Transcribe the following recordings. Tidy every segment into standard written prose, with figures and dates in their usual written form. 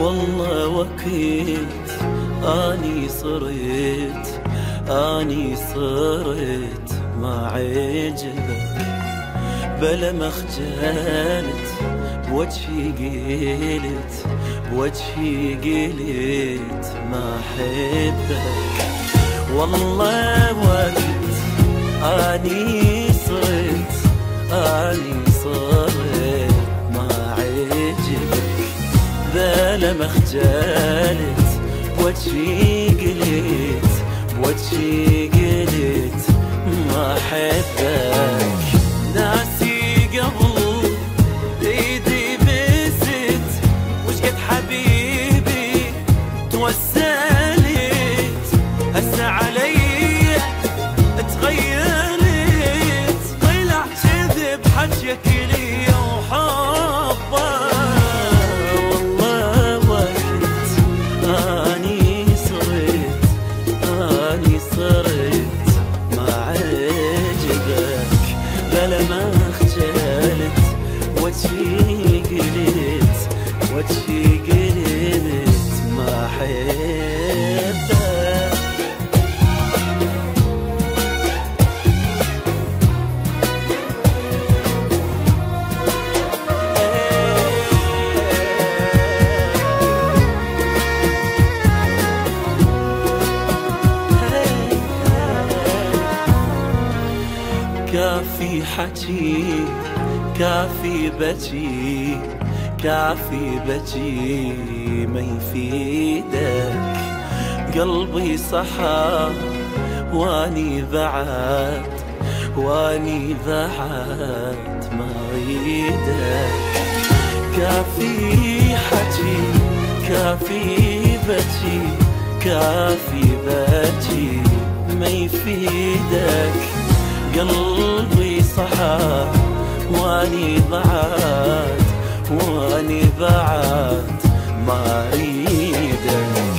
والله وكيت اني صرت ما عجبك، بلا ما خجلت بوجهي قلت ما احبك. والله وكيت اني صرت ما عجبك، بلا ما خجلت بوجهي قلت ما احبك. ناسي قبل ايدي بست وش قد حبيبي توسلت، هسه علي تغيرت، طلع كذب حجك لي وحبك. وجهي قلت ما احبك. كافي حكي كافي بجي ما يفيدك، قلبي صحى واني بعد ما اريدك. كافي حكي كافي بجي ما يفيدك، قلبي صحى واني بعد ما اريدك.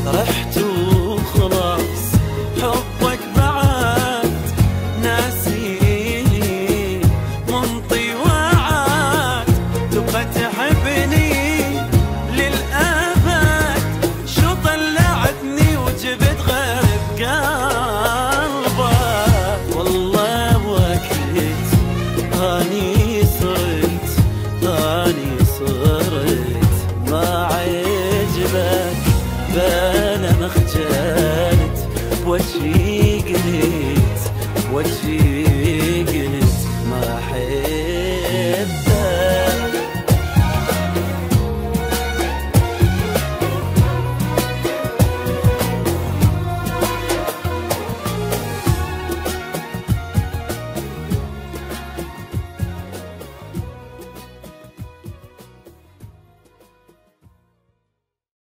رحت وخلاص حبك بعد ناسيني منطي وعد، تبغى تحبني للأبد، شو طلعتني وجبت غير بقلبك. والله وكيت اني صرت ما عجبك، بلا ما خجلت بوجهي قلت